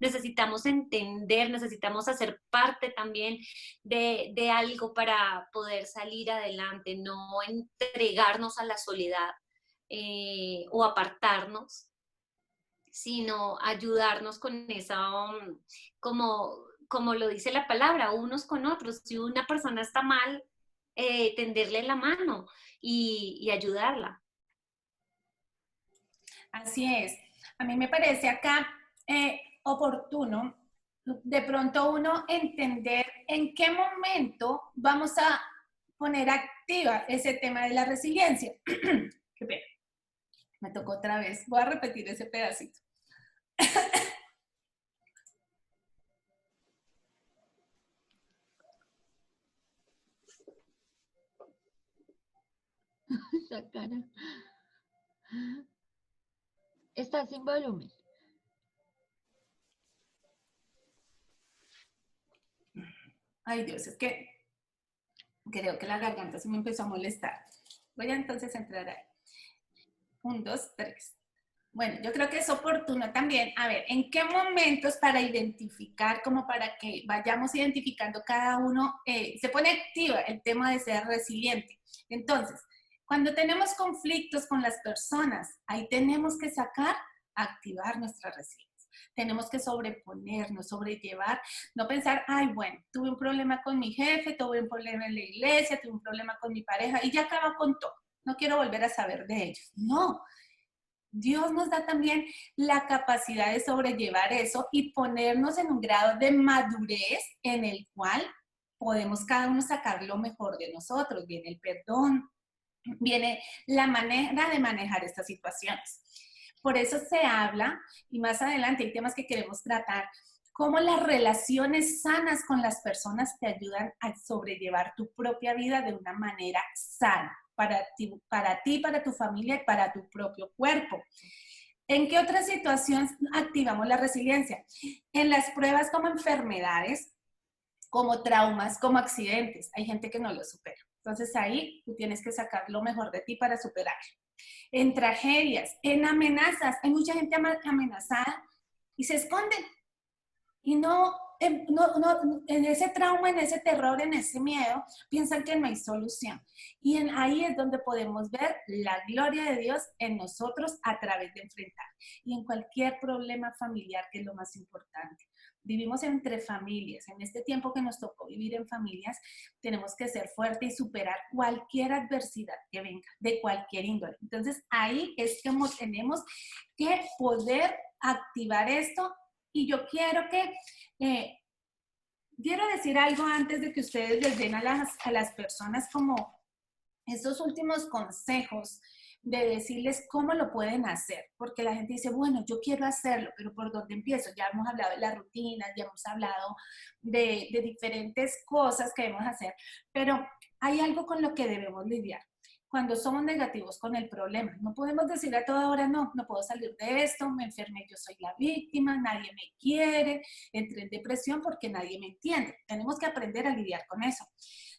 Necesitamos entender, necesitamos hacer parte también de algo para poder salir adelante, no entregarnos a la soledad o apartarnos, sino ayudarnos con esa, como lo dice la palabra, unos con otros. Si una persona está mal, tenderle la mano y ayudarla. Así es. A mí me parece acá oportuno de pronto uno entender en qué momento vamos a poner activa ese tema de la resiliencia. Qué pena. Me tocó otra vez. Voy a repetir ese pedacito. Esa cara. Está sin volumen. Ay, Dios, es que creo que la garganta se me empezó a molestar. Voy a entonces entrar ahí. 1, 2, 3. Bueno, yo creo que es oportuno también, a ver, ¿en qué momentos para identificar, como para que vayamos identificando cada uno, se pone activa el tema de ser resiliente? Entonces, cuando tenemos conflictos con las personas, ahí tenemos que activar nuestra resiliencia. Tenemos que sobreponernos, sobrellevar, no pensar, ay, bueno, tuve un problema con mi jefe, tuve un problema en la iglesia, tuve un problema con mi pareja y ya acaba con todo. No quiero volver a saber de ellos. No, Dios nos da también la capacidad de sobrellevar eso y ponernos en un grado de madurez en el cual podemos cada uno sacar lo mejor de nosotros. Viene el perdón, viene la manera de manejar estas situaciones. Por eso se habla, y más adelante hay temas que queremos tratar, cómo las relaciones sanas con las personas te ayudan a sobrellevar tu propia vida de una manera sana para tu familia y para tu propio cuerpo. ¿En qué otra situación activamos la resiliencia? En las pruebas como enfermedades, como traumas, como accidentes. Hay gente que no lo supera. Entonces ahí tú tienes que sacar lo mejor de ti para superarlo. En tragedias, en amenazas. Hay mucha gente amenazada y se esconden. Y no, en ese trauma, en ese terror, en ese miedo, piensan que no hay solución. Y ahí es donde podemos ver la gloria de Dios en nosotros a través de enfrentar. Y en cualquier problema familiar, que es lo más importante. Vivimos entre familias. En este tiempo que nos tocó vivir en familias, tenemos que ser fuertes y superar cualquier adversidad que venga, de cualquier índole. Entonces, ahí es como tenemos que poder activar esto. Y yo quiero quiero decir algo antes de que ustedes les den a las personas como esos últimos consejos de decirles cómo lo pueden hacer, porque la gente dice, bueno, yo quiero hacerlo, pero ¿por dónde empiezo? Ya hemos hablado de la rutina, ya hemos hablado de diferentes cosas que debemos hacer, pero hay algo con lo que debemos lidiar. Cuando somos negativos con el problema, no podemos decir a toda hora, no, no puedo salir de esto, me enfermé, yo soy la víctima, nadie me quiere, entré en depresión porque nadie me entiende. Tenemos que aprender a lidiar con eso.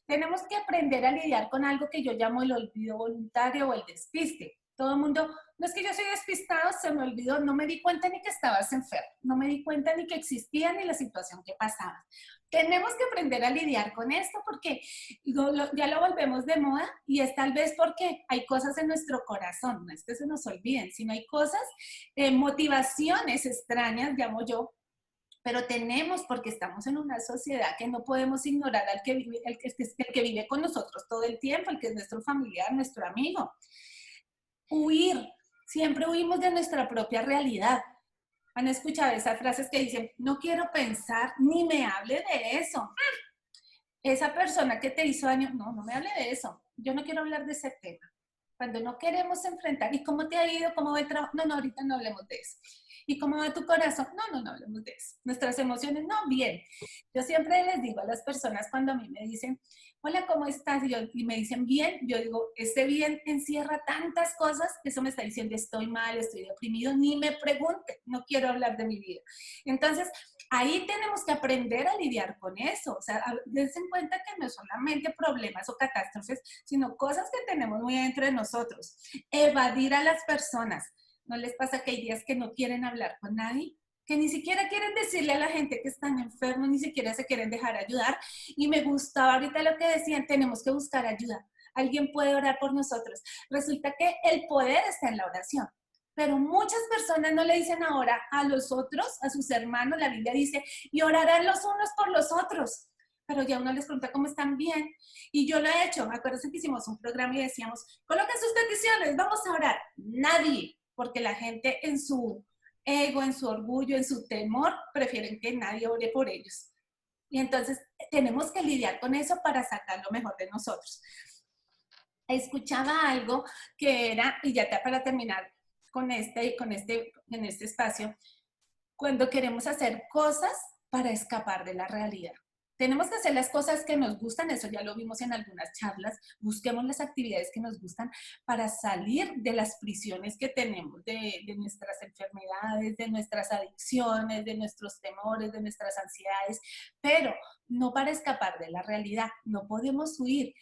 Tenemos que aprender a lidiar con algo que yo llamo el olvido voluntario o el despiste. Todo el mundo, no es que yo soy despistado, se me olvidó, no me di cuenta ni que estabas enfermo, no me di cuenta ni que existía ni la situación que pasaba. Tenemos que aprender a lidiar con esto porque ya lo volvemos de moda y es tal vez porque hay cosas en nuestro corazón, no es que se nos olviden, sino hay cosas, motivaciones extrañas, llamo yo, pero tenemos, porque estamos en una sociedad que no podemos ignorar al que vive, el que vive con nosotros todo el tiempo, el que es nuestro familiar, nuestro amigo. Huir, siempre huimos de nuestra propia realidad. Han escuchado esas frases que dicen, no quiero pensar ni me hable de eso. Esa persona que te hizo daño, no, no me hable de eso. Yo no quiero hablar de ese tema. Cuando no queremos enfrentar, ¿y cómo te ha ido? ¿Cómo va el trabajo? No, no, ahorita no hablemos de eso. ¿Y cómo va tu corazón? No, no, no hablemos de eso. Nuestras emociones, no, bien. Yo siempre les digo a las personas cuando a mí me dicen, hola, ¿cómo estás? Y me dicen bien, yo digo, este bien encierra tantas cosas, eso me está diciendo, estoy mal, estoy deprimido, ni me pregunte, no quiero hablar de mi vida. Entonces, ahí tenemos que aprender a lidiar con eso. O sea, dense en cuenta que no solamente problemas o catástrofes, sino cosas que tenemos muy dentro de nosotros. Evadir a las personas. ¿No les pasa que hay días que no quieren hablar con nadie? Que ni siquiera quieren decirle a la gente que están enfermos, ni siquiera se quieren dejar ayudar. Y me gustaba ahorita lo que decían, tenemos que buscar ayuda. Alguien puede orar por nosotros. Resulta que el poder está en la oración. Pero muchas personas no le dicen ahora a los otros, a sus hermanos, la Biblia dice, y orarán los unos por los otros. Pero ya uno les pregunta cómo están bien. Y yo lo he hecho. Me acuerdo que hicimos un programa y decíamos, coloquen sus peticiones, vamos a orar. Nadie, porque la gente en su ego, en su orgullo, en su temor, prefieren que nadie ore por ellos. Y entonces tenemos que lidiar con eso para sacar lo mejor de nosotros. Escuchaba algo que era, y ya para terminar en este espacio, cuando queremos hacer cosas para escapar de la realidad. Tenemos que hacer las cosas que nos gustan, eso ya lo vimos en algunas charlas, busquemos las actividades que nos gustan para salir de las prisiones que tenemos, de nuestras enfermedades, de nuestras adicciones, de nuestros temores, de nuestras ansiedades, pero no para escapar de la realidad, no podemos huir,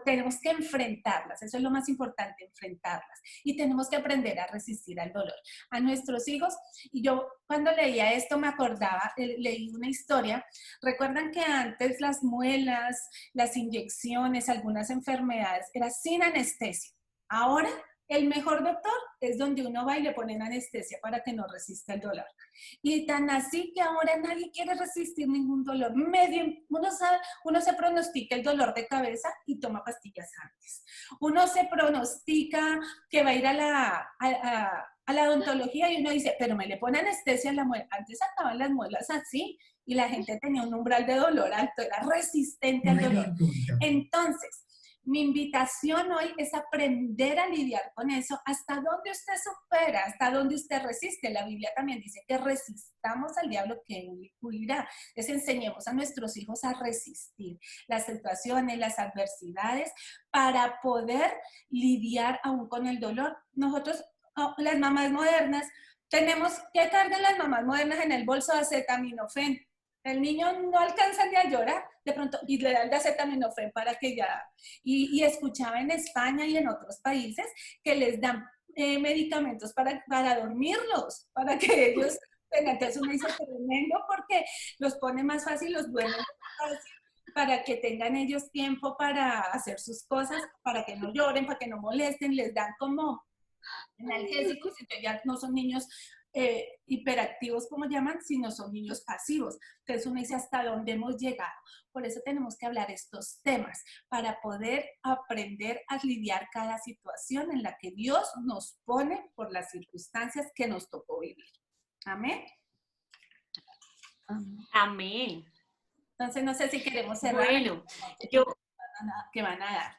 tenemos que enfrentarlas, eso es lo más importante, enfrentarlas, y tenemos que aprender a resistir al dolor. A nuestros hijos, y yo cuando leía esto me acordaba, leí una historia, recuerdan que antes las muelas, las inyecciones, algunas enfermedades, era sin anestesia. Ahora, el mejor doctor es donde uno va y le ponen anestesia para que no resista el dolor. Y tan así que ahora nadie quiere resistir ningún dolor. Uno se pronostica el dolor de cabeza y toma pastillas antes. Uno se pronostica que va a ir a la odontología y uno dice, pero me le pone anestesia en la muela. Antes sacaban las muelas así y la gente tenía un umbral de dolor alto, era resistente al dolor. Entonces, mi invitación hoy es aprender a lidiar con eso, hasta donde usted supera, hasta donde usted resiste. La Biblia también dice que resistamos al diablo que huirá. Les enseñemos a nuestros hijos a resistir las situaciones, las adversidades, para poder lidiar aún con el dolor. Nosotros, las mamás modernas, tenemos que cargar las mamás modernas en el bolso de acetaminofén. El niño no alcanza ni a llorar, de pronto, y le da el de acetaminofén para que ya... Y escuchaba en España y en otros países que les dan medicamentos para dormirlos, para que ellos... Entonces uno dice tremendo porque los pone más fácil, los duermen más fácil, para que tengan ellos tiempo para hacer sus cosas, para que no lloren, para que no molesten, les dan como analgésicos, entonces ya no son niños hiperactivos, como llaman, sino son niños pasivos. Entonces uno dice hasta dónde hemos llegado. Por eso tenemos que hablar estos temas, para poder aprender a lidiar cada situación en la que Dios nos pone por las circunstancias que nos tocó vivir. Amén. Amén. Entonces no sé si queremos cerrar. Bueno, que van a dar.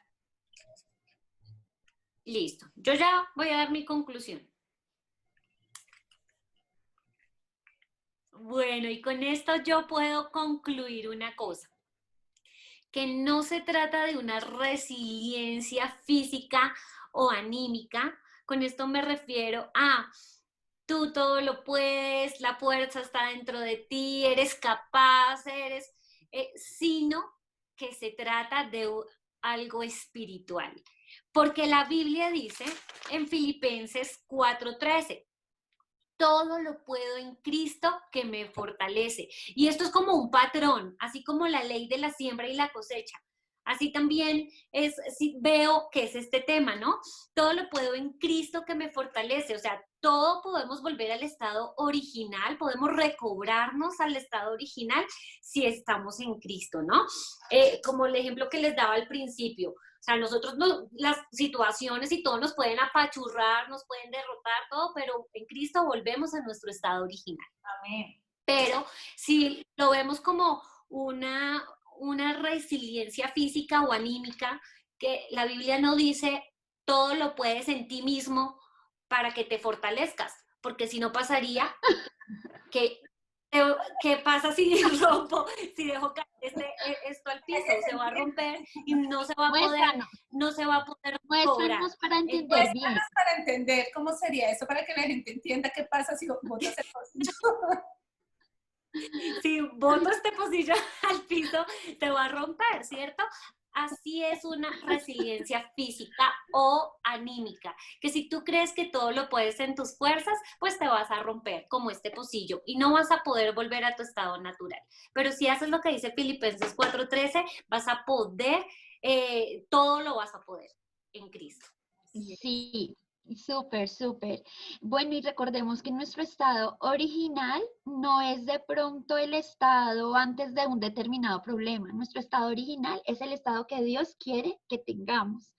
Listo. Yo ya voy a dar mi conclusión. Bueno, y con esto yo puedo concluir una cosa, que no se trata de una resiliencia física o anímica. Con esto me refiero a tú todo lo puedes, la fuerza está dentro de ti, eres capaz, sino que se trata de algo espiritual. Porque la Biblia dice en Filipenses 4:13, todo lo puedo en Cristo que me fortalece. Y esto es como un patrón, así como la ley de la siembra y la cosecha. Así también es, si veo que es este tema, ¿no? Todo lo puedo en Cristo que me fortalece, o sea, todo podemos volver al estado original, podemos recobrarnos al estado original si estamos en Cristo, ¿no? Como el ejemplo que les daba al principio, o sea, nosotros no, las situaciones y todo nos pueden apachurrar, nos pueden derrotar, todo, pero en Cristo volvemos a nuestro estado original. Amén. Pero si lo vemos como una resiliencia física o anímica, que la Biblia no dice todo lo puedes en ti mismo para que te fortalezcas, porque si no pasaría que ¿qué pasa si rompo, si dejo caer esto al piso? Se va a romper y no se va a poder, Muéstranos, no se va a poder cobrar. muéstranos para entender bien. Muéstranos para entender cómo sería eso, para que la gente entienda qué pasa si botas el pocillo. Si boto este pocillo al piso, te va a romper, ¿cierto? Así es una resiliencia física o anímica, que si tú crees que todo lo puedes en tus fuerzas, pues te vas a romper como este pocillo y no vas a poder volver a tu estado natural. Pero si haces lo que dice Filipenses 4:13, vas a poder, todo lo vas a poder en Cristo. Sí, súper, súper. Bueno, y recordemos que nuestro estado original no es de pronto el estado antes de un determinado problema. Nuestro estado original es el estado que Dios quiere que tengamos.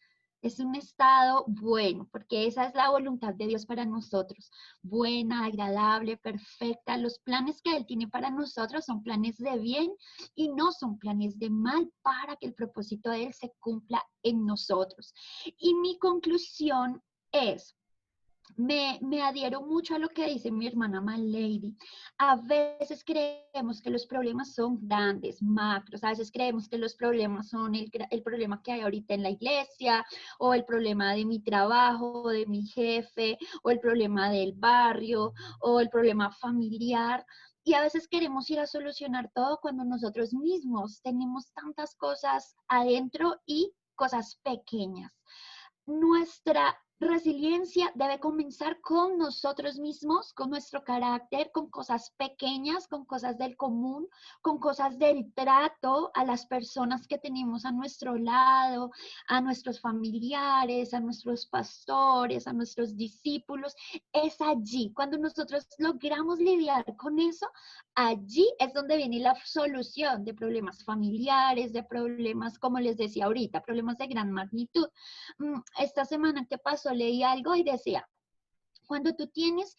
Es un estado bueno, porque esa es la voluntad de Dios para nosotros. Buena, agradable, perfecta. Los planes que Él tiene para nosotros son planes de bien y no son planes de mal para que el propósito de Él se cumpla en nosotros. Y mi conclusión es, me adhiero mucho a lo que dice mi hermana Lady. A veces creemos que los problemas son grandes, macros. A veces creemos que los problemas son el problema que hay ahorita en la iglesia, o el problema de mi trabajo, o de mi jefe, o el problema del barrio, o el problema familiar. Y a veces queremos ir a solucionar todo cuando nosotros mismos tenemos tantas cosas adentro y cosas pequeñas. Nuestra resiliencia debe comenzar con nosotros mismos, con nuestro carácter, con cosas pequeñas, con cosas del común, con cosas del trato a las personas que tenemos a nuestro lado, a nuestros familiares, a nuestros pastores, a nuestros discípulos. Es allí, cuando nosotros logramos lidiar con eso, allí es donde viene la solución de problemas familiares, de problemas, como les decía ahorita, problemas de gran magnitud. Esta semana que pasó leí algo y decía, cuando tú tienes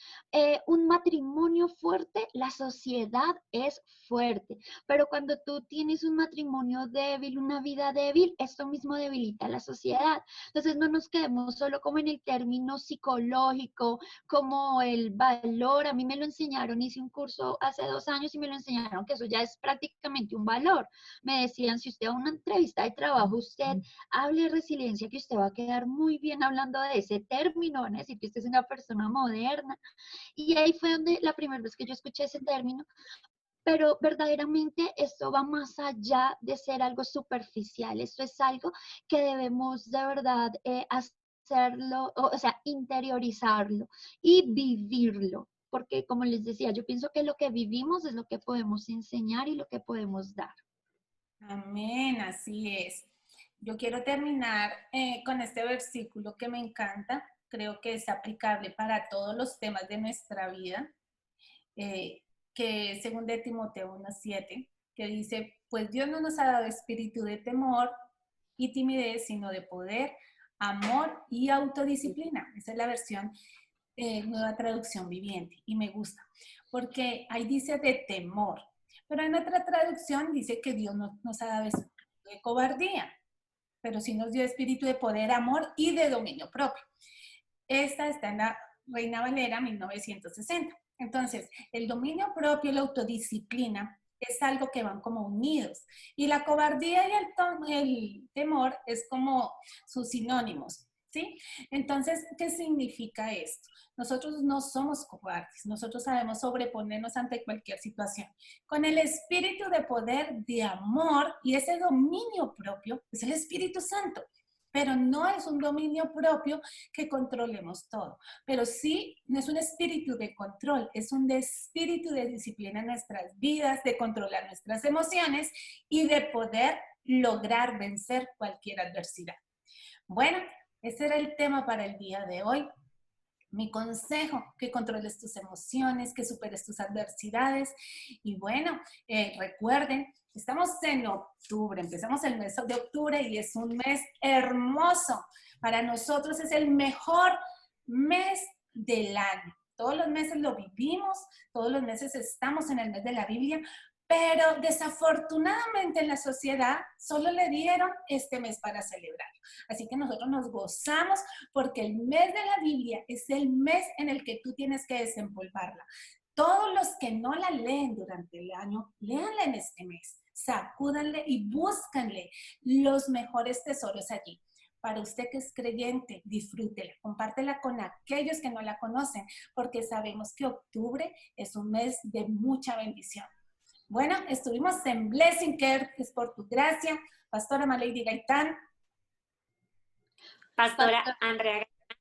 un matrimonio fuerte, la sociedad es fuerte. Pero cuando tú tienes un matrimonio débil, una vida débil, esto mismo debilita la sociedad. Entonces no nos quedemos solo como en el término psicológico, como el valor. A mí me lo enseñaron, hice un curso hace 2 años y me lo enseñaron que eso ya es prácticamente un valor. Me decían, si usted va a una entrevista de trabajo, usted hable de resiliencia, que usted va a quedar muy bien hablando de ese término, van a decir que usted es una persona moderna. Y ahí fue donde la primera vez que yo escuché ese término, pero verdaderamente esto va más allá de ser algo superficial. Esto es algo que debemos de verdad hacerlo, o sea, interiorizarlo y vivirlo. Porque como les decía, yo pienso que lo que vivimos es lo que podemos enseñar y lo que podemos dar. Amén, así es. Yo quiero terminar con este versículo que me encanta. Creo que es aplicable para todos los temas de nuestra vida, que es según de Timoteo 1:7, que dice, pues Dios no nos ha dado espíritu de temor y timidez, sino de poder, amor y autodisciplina. Esa es la versión Nueva Traducción Viviente y me gusta, porque ahí dice de temor, pero en otra traducción dice que Dios no nos ha dado espíritu de cobardía, pero sí nos dio espíritu de poder, amor y de dominio propio. Esta está en la Reina Valera 1960. Entonces, el dominio propio y la autodisciplina es algo que van como unidos. Y la cobardía y el temor es como sus sinónimos, ¿sí? Entonces, ¿qué significa esto? Nosotros no somos cobardes, nosotros sabemos sobreponernos ante cualquier situación. Con el espíritu de poder, de amor y ese dominio propio, es el Espíritu Santo. Pero no es un dominio propio que controlemos todo. Pero sí, no es un espíritu de control, es un espíritu de disciplina en nuestras vidas, de controlar nuestras emociones y de poder lograr vencer cualquier adversidad. Bueno, ese era el tema para el día de hoy. Mi consejo, que controles tus emociones, que superes tus adversidades. Y bueno, recuerden, estamos en octubre, empezamos el mes de octubre y es un mes hermoso. Para nosotros es el mejor mes del año. Todos los meses lo vivimos, todos los meses estamos en el mes de la Biblia, pero desafortunadamente en la sociedad solo le dieron este mes para celebrar. Así que nosotros nos gozamos porque el mes de la Biblia es el mes en el que tú tienes que desempolvarla. Todos los que no la leen durante el año, léanla en este mes. Sacúdanle y búscanle los mejores tesoros allí. Para usted que es creyente, disfrútela, compártela con aquellos que no la conocen, porque sabemos que octubre es un mes de mucha bendición. Bueno, estuvimos en Blessing Care, que es por tu gracia. Pastora Malady Gaitán. Pastora Andrea Gaitán.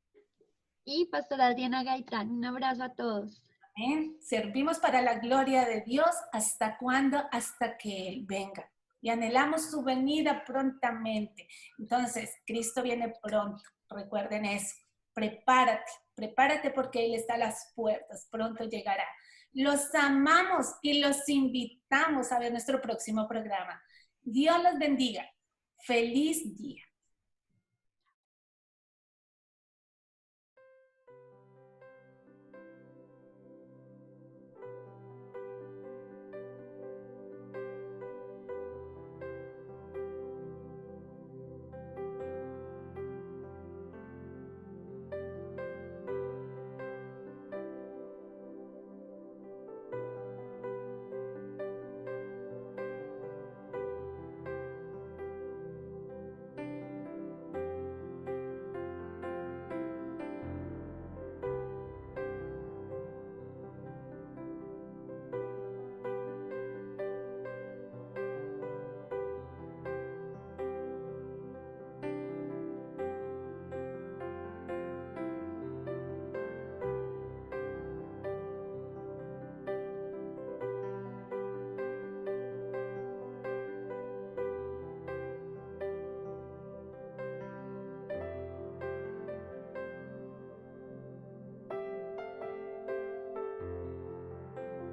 Y Pastora Diana Gaitán. Un abrazo a todos. Amén. Servimos para la gloria de Dios. ¿Hasta cuándo? Hasta que Él venga. Y anhelamos su venida prontamente. Entonces, Cristo viene pronto. Recuerden eso. Prepárate porque Él está a las puertas. Pronto llegará. Los amamos y los invitamos a ver nuestro próximo programa. Dios los bendiga. Feliz día.